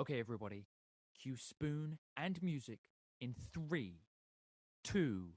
Okay, everybody, cue spoon and music in 3, 2,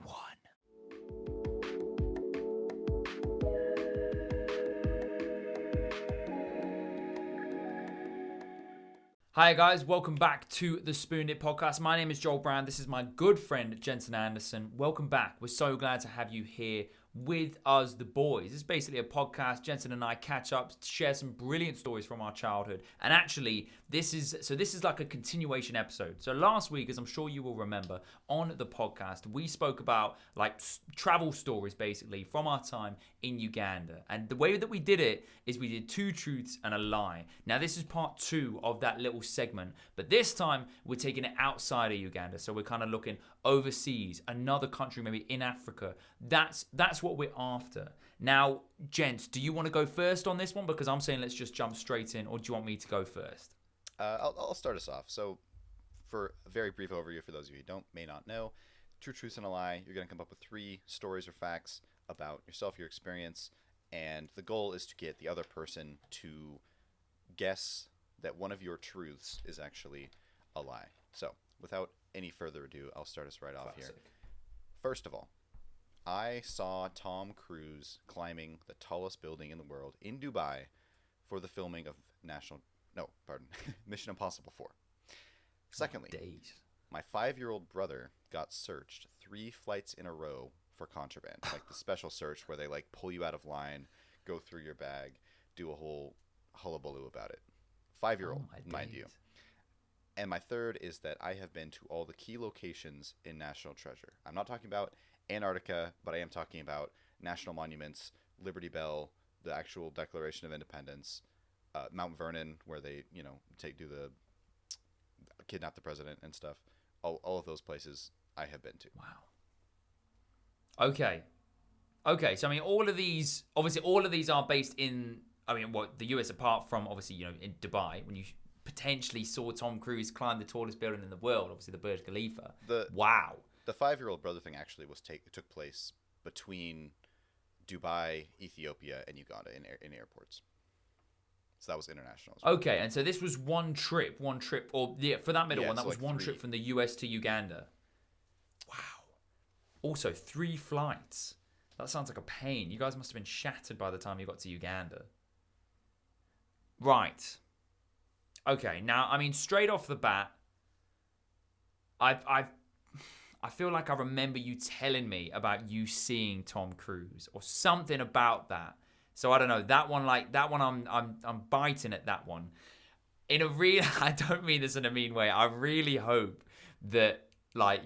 1. Hi guys, welcome back to the SpewnedIt Podcast. My name is Joel Brown. This is my good friend Jensen Anderson. Welcome back. We're so glad to have you here with us, the boys. This is basically a podcast. Jensen and I catch up, share some brilliant stories from our childhood. And actually, this is like a continuation episode. So last week, as I'm sure you will remember, on the podcast, we spoke about like travel stories basically from our time in Uganda. And the way that we did it is we did 2 truths and a lie. Now this is part 2 of that little segment, but this time we're taking it outside of Uganda. So we're kind of looking overseas, another country, maybe in Africa. That's what we're after. Now, gents, do you want to go first on this one? Because I'm saying let's just jump straight in, or do you want me to go first? I'll start us off. So, for a very brief overview, for those of you who may not know, true truths and a lie. You're going to come up with 3 stories or facts about yourself, your experience, and the goal is to get the other person to guess that one of your truths is actually a lie. So, without any further ado, I'll start us right off here. First of all, I saw Tom Cruise climbing the tallest building in the world in Dubai for the filming of Mission Impossible 4. Secondly, my 5-year-old brother got searched 3 flights in a row for contraband, like the special search where they like pull you out of line, go through your bag, do a whole hullabaloo about it. 5-year-old, mind you. And my third is that I have been to all the key locations in National Treasure. I'm not talking about Antarctica, but I am talking about national monuments, Liberty Bell, the actual Declaration of Independence, Mount Vernon, where they, kidnap the president and stuff. All of those places I have been to. Wow. Okay. So I mean, all of these are based in, the US, apart from obviously, in Dubai, when you potentially saw Tom Cruise climb the tallest building in the world, obviously the Burj Khalifa. Wow. The 5-year-old brother thing actually took place between Dubai, Ethiopia, and Uganda in airports. So that was international as well. Okay, and so this was one trip, or for that middle one, that was like one 3. trip from the US to Uganda. Wow. Also, 3 flights. That sounds like a pain. You guys must have been shattered by the time you got to Uganda. Right. Okay, now, I mean, straight off the bat, I feel like I remember you telling me about you seeing Tom Cruise or something about that. So I don't know, that one I'm biting at that one. I don't mean this in a mean way. I really hope that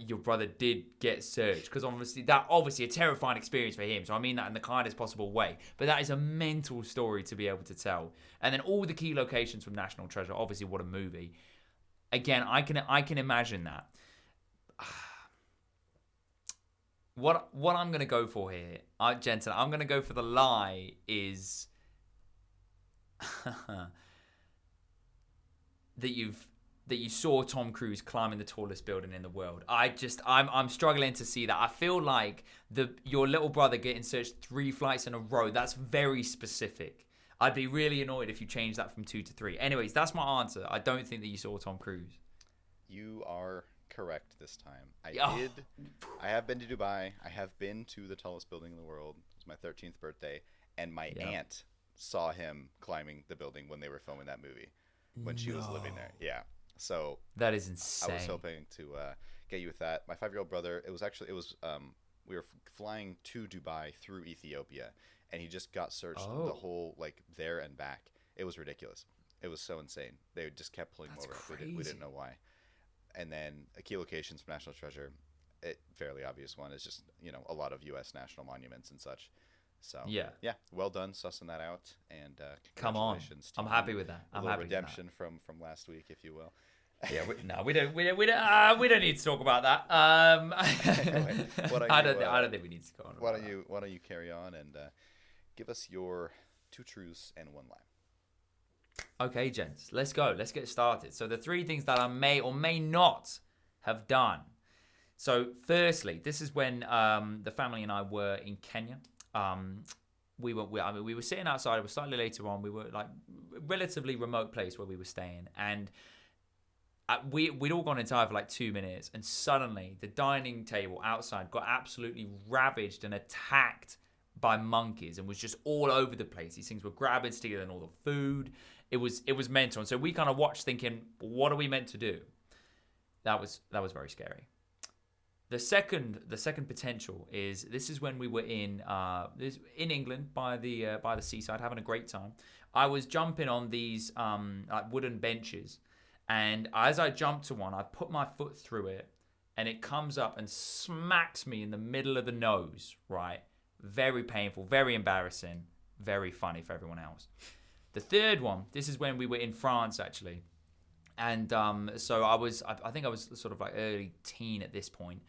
your brother did get searched, because obviously a terrifying experience for him. So I mean that in the kindest possible way. But that is a mental story to be able to tell. And then all the key locations from National Treasure. Obviously, what a movie. Again, I can imagine that. What I'm going to go for here, Jensen, I'm going to go for the lie is that you saw Tom Cruise climbing the tallest building in the world. I'm struggling to see that. I feel like your little brother getting searched 3 flights in a row, that's very specific. I'd be really annoyed if you changed that from 2 to 3. Anyways, that's my answer. I don't think that you saw Tom Cruise. You are correct this time. I have been to Dubai. I have been to the tallest building in the world. It was my 13th birthday, and my aunt saw him climbing the building when they were filming that movie when she was living there. Yeah. So that is insane. I was hoping to get you with that. My 5-year-old brother, we were flying to Dubai through Ethiopia, and he just got searched the whole there and back. It was ridiculous. It was so insane. They just kept pulling him over. Crazy. We didn't know why. And then key locations from National Treasure, fairly obvious one is just, a lot of U.S. national monuments and such. So, yeah, well done sussing that out. And congratulations. Come on. I'm happy with that. I'm happy redemption with that. from last week, if you will. Yeah, we don't need to talk about that. Anyway, I don't think we need to go on. Why don't you carry on and give us your 2 truths and 1 lie. Okay, gents, let's go. Let's get started. So the 3 things that I may or may not have done. So firstly, this is when the family and I were in Kenya. we were sitting outside. It was slightly later on. We were like relatively remote place where we were staying, and we'd all gone inside for like 2 minutes, and suddenly the dining table outside got absolutely ravaged and attacked by monkeys, and was just all over the place. These things were grabbing, stealing all the food. It was mental. And so we kind of watched, thinking, what are we meant to do? That was very scary. The second potential is, this is when we were in England by the seaside, having a great time. I was jumping on these like wooden benches, and as I jumped to one, I put my foot through it, and it comes up and smacks me in the middle of the nose. Right, very painful, very embarrassing, very funny for everyone else. The third one, this is when we were in France actually. And so I think I was sort of like early teen at this point.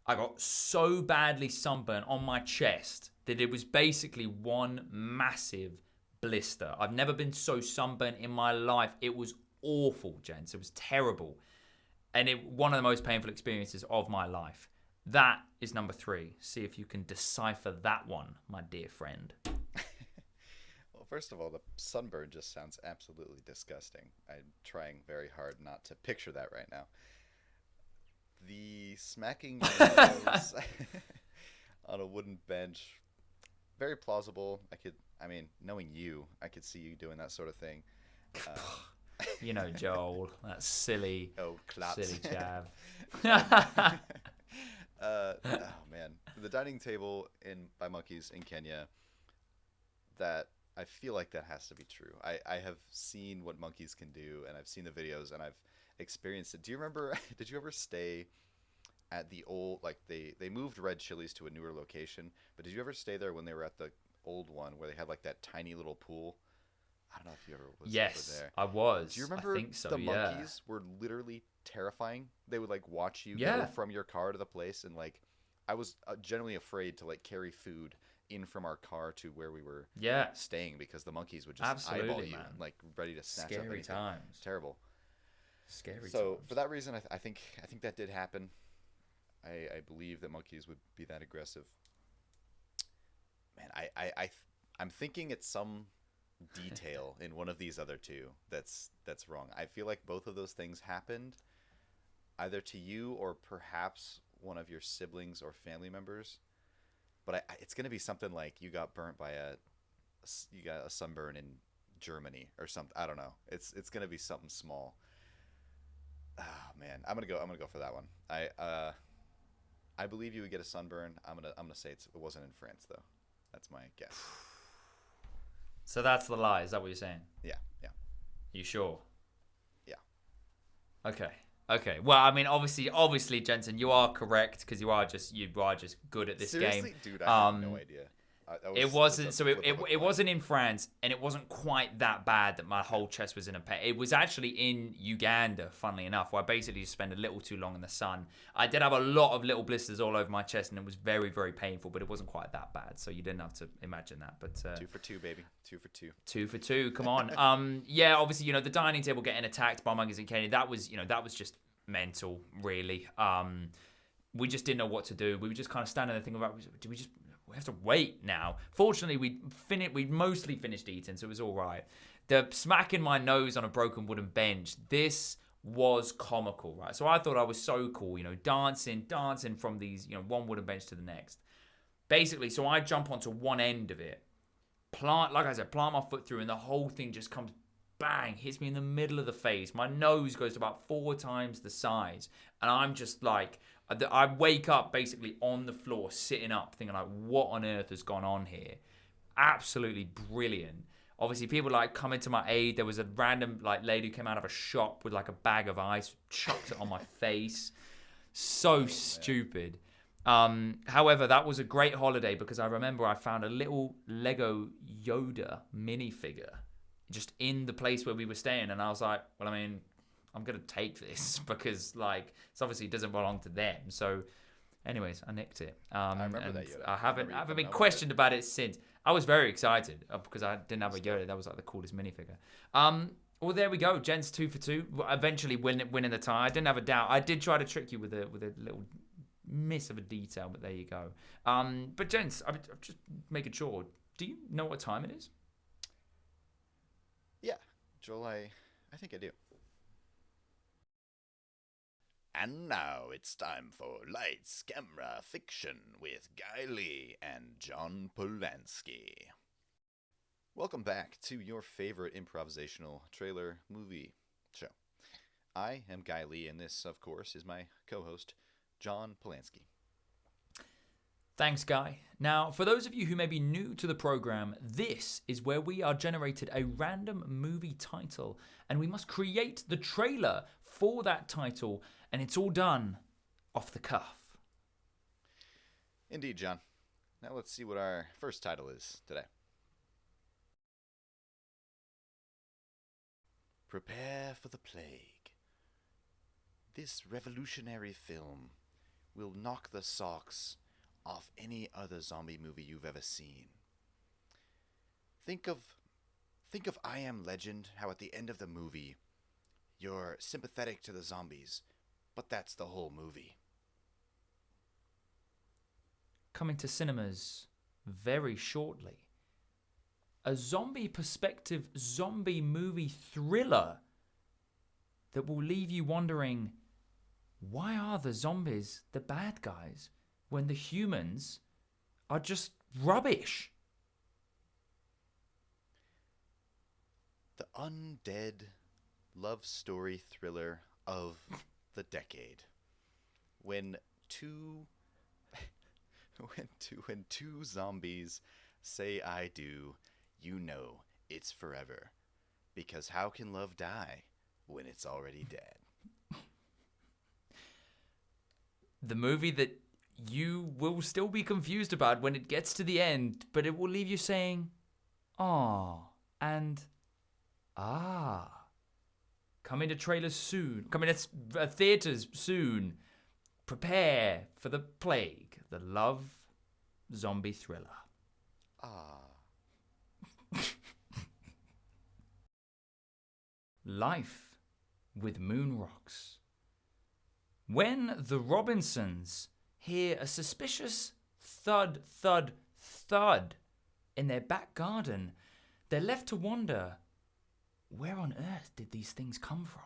I got so badly sunburned on my chest that it was basically one massive blister. I've never been so sunburned in my life. It was awful, gents. It was terrible. And one of the most painful experiences of my life. That is number 3. See if you can decipher that one, my dear friend. First of all, the sunburn just sounds absolutely disgusting. I'm trying very hard not to picture that right now. The smacking your nose on a wooden bench, very plausible. Knowing you, I could see you doing that sort of thing. You know, Joel, that silly jab. Oh man, the dining table by monkeys in Kenya. That I feel like that has to be true. I have seen what monkeys can do, and I've seen the videos, and I've experienced it. Do you remember, did you ever stay at the old, like they moved Red Chili's to a newer location, but did you ever stay there when they were at the old one where they had like that tiny little pool? I don't know if you ever was over there. I was. Do you remember I think so, the monkeys were literally terrifying? They would like watch you go from your car to the place, and like I was generally afraid to like carry food in from our car to where we were staying, because the monkeys would just eyeball you, and like ready to snatch up anything. Times. It's terrible. Scary. So times. For that reason, I think that did happen. I believe that monkeys would be that aggressive. Man, I'm thinking it's some detail in one of these other two that's wrong. I feel like both of those things happened either to you or perhaps one of your siblings or family members. But it's going to be something like you got burnt by you got a sunburn in Germany or something. I don't know. It's going to be something small. Oh man, I'm gonna go for that one. I believe you would get a sunburn. I'm gonna say it wasn't in France though. That's my guess. So that's the lie. Is that what you're saying? Yeah. You sure? Yeah. Okay. Well, I mean, obviously, Jensen, you are correct, because you are just good at this Seriously? game. Dude, I have no idea. It wasn't in France, and it wasn't quite that bad that my whole chest was in a pain. It was actually in Uganda, funnily enough, where I basically just spent a little too long in the sun. I did have a lot of little blisters all over my chest, and it was very, very painful, but it wasn't quite that bad, so you didn't have to imagine that. But 2 for 2, baby. 2 for 2. 2 for 2. Come on. Yeah, obviously, the dining table getting attacked by monkeys in Kenya, that was just mental, really. We just didn't know what to do. We were just kind of standing there thinking about, we have to wait now. Fortunately, we mostly finished eating, so it was all right. The smacking my nose on a broken wooden bench, this was comical, right? So I thought I was so cool, dancing from these, one wooden bench to the next. Basically, so I jump onto one end of it, plant my foot through, and the whole thing just comes bang, hits me in the middle of the face. My nose goes to about 4 times the size, and I'm just like, I wake up basically on the floor, sitting up, thinking like, what on earth has gone on here? Absolutely brilliant. Obviously, people like coming to my aid. There was a random like lady who came out of a shop with like a bag of ice, chucked it on my face. So stupid. However, that was a great holiday, because I remember I found a little Lego Yoda minifigure just in the place where we were staying, and I was like, well, I mean, I'm gonna take this because like it obviously doesn't belong to them. So, anyways, I nicked it. I remember that Yoda. I haven't been questioned about it since. I was very excited because I didn't have a Yoda. That was like the coolest minifigure. Well, there we go. Jen's 2 for 2. Eventually winning the tie. I didn't have a doubt. I did try to trick you with a little miss of a detail, but there you go. But Jens, I'm just making sure. do you know what time it is? Yeah, Joel, I think I do. And now it's time for Lights, Camera, Fiction with Guy Lee and John Polanski. Welcome back to your favorite improvisational trailer movie show. I am Guy Lee, and this, of course, is my co-host, John Polanski. Thanks, Guy. Now, for those of you who may be new to the program, this is where we are generated a random movie title, and we must create the trailer for that title, and it's all done off the cuff. Indeed, John. Now let's see what our first title is today. Prepare for the plague. This revolutionary film will knock the socks off any other zombie movie you've ever seen. Think of I Am Legend, how at the end of the movie, you're sympathetic to the zombies, but that's the whole movie. Coming to cinemas very shortly. A zombie perspective zombie movie thriller that will leave you wondering, why are the zombies the bad guys when the humans are just rubbish? The undead love story thriller of the decade. When two zombies say I do, you know it's forever. Because how can love die when it's already dead? The movie that you will still be confused about when it gets to the end, but it will leave you saying, "Aw," and "Ah." Coming to trailers soon. Coming to theaters soon. Prepare for the plague, the love zombie thriller. Ah. Life with moon rocks. When the Robinsons hear a suspicious thud, thud, thud in their back garden, they're left to wonder, where on earth did these things come from?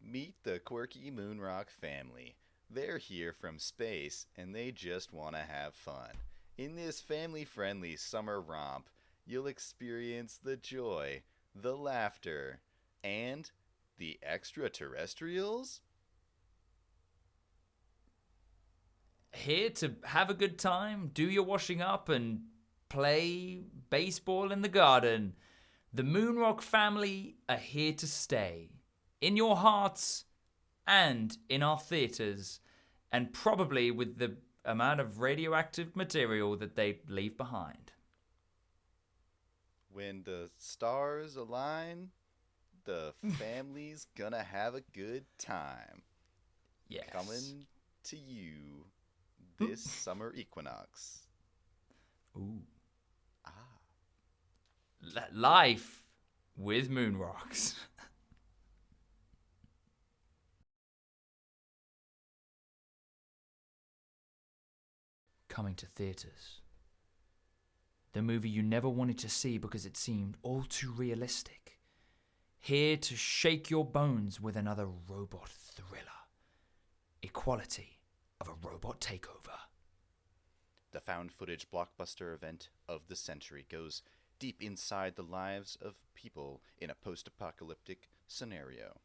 Meet the quirky Moonrock family. They're here from space, and they just want to have fun. In this family-friendly summer romp, you'll experience the joy, the laughter, and the extraterrestrials? Here to have a good time, do your washing up, and play baseball in the garden. The Moonrock family are here to stay. In your hearts and in our theaters, and probably with the amount of radioactive material that they leave behind. When the stars align, the family's gonna have a good time. Yes. Coming to you this summer equinox. Ooh. Ah. Life with moon rocks. Coming to theaters. The movie you never wanted to see because it seemed all too realistic. Here to shake your bones with another robot thriller. Equality of a robot takeover. The found footage blockbuster event of the century goes deep inside the lives of people in a post-apocalyptic scenario.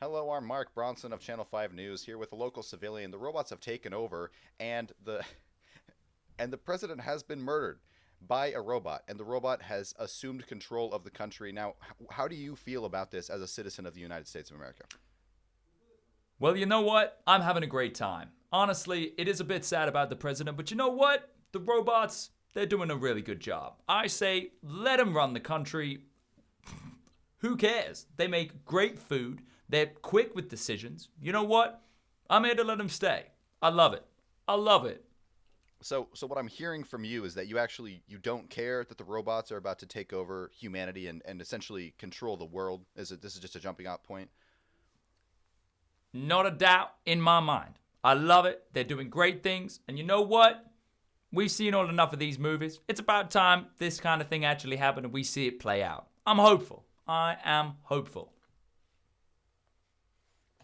Hello, I'm Mark Bronson of Channel 5 News here with a local civilian. The robots have taken over, and the president has been murdered by a robot, and the robot has assumed control of the country. Now, how do you feel about this as a citizen of the United States of America? Well, you know what? I'm having a great time. Honestly, it is a bit sad about the president, but you know what? The robots, they're doing a really good job. I say, let them run the country. Who cares? They make great food. They're quick with decisions. You know what? I'm here to let them stay. I love it. I love it. So what I'm hearing from you is that you don't care that the robots are about to take over humanity and essentially control the world. This is just a jumping out point? Not a doubt in my mind. I love it. They're doing great things. And you know what? We've seen all enough of these movies. It's about time this kind of thing actually happened and we see it play out. I'm hopeful. I am hopeful.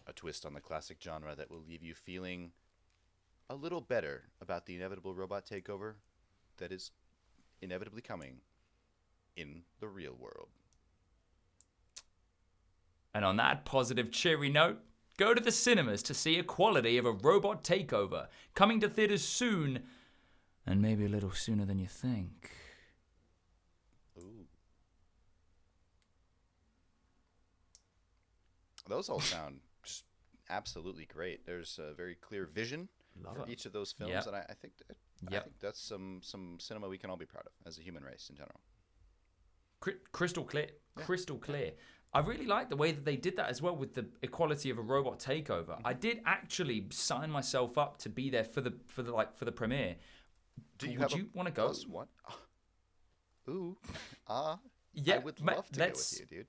A twist on the classic genre that will leave you feeling a little better about the inevitable robot takeover that is inevitably coming in the real world. And on that positive, cheery note, go to the cinemas to see Equality of a Robot Takeover, coming to theaters soon, and maybe a little sooner than you think. Ooh. Those all sound just absolutely great. There's a very clear vision for each of those films, and I think that's some cinema we can all be proud of as a human race in general. Crystal clear. Crystal clear. I really like the way that they did that as well with the Equality of a Robot Takeover. Mm-hmm. I did actually sign myself up to be there for the premiere. Would you want to go? What? Ooh. Yeah, I would love to go with you, dude.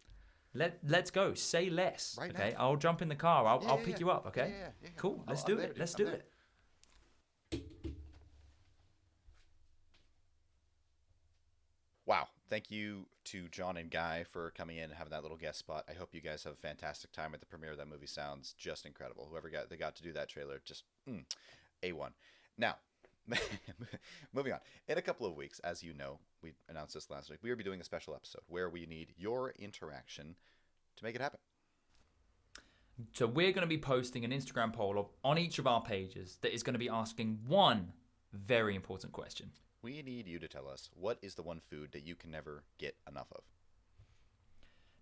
Let's go. Say less. Right okay, now. I'll jump in the car. I'll pick you up. Okay. Yeah. Cool. Let's do it. Let's do it. Wow. Thank you to John and Guy for coming in and having that little guest spot. I hope you guys have a fantastic time at the premiere of that movie. Sounds just incredible. Whoever got to do that trailer, just A1. Now, moving on. In a couple of weeks, as you know, we announced this last week, we will be doing a special episode where we need your interaction to make it happen. So we're going to be posting an Instagram poll on each of our pages that is going to be asking one very important question. We need you to tell us, what is the one food that you can never get enough of?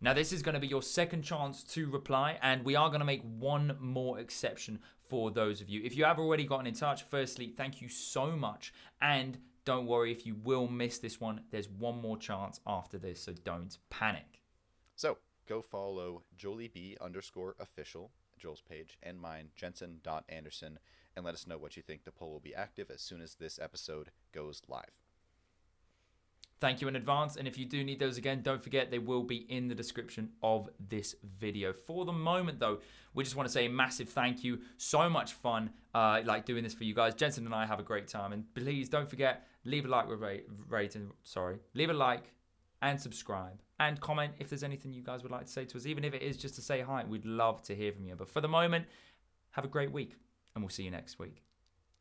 Now, this is going to be your second chance to reply, and we are going to make one more exception for those of you. If you have already gotten in touch, firstly, thank you so much. And don't worry, if you will miss this one, there's one more chance after this, so don't panic. So, go follow JolieB_official, Joel's page, and mine, Jensen.Anderson, and let us know what you think. The poll will be active as soon as this episode goes live. Thank you in advance, and if you do need those again, don't forget they will be in the description of this video. For the moment, though, we just want to say a massive thank you. So much fun like doing this for you guys. Jensen and I have a great time, and please don't forget, leave a like, leave a like and subscribe and comment if there's anything you guys would like to say to us, even if it is just to say hi. We'd love to hear from you. But for the moment, have a great week, and we'll see you next week.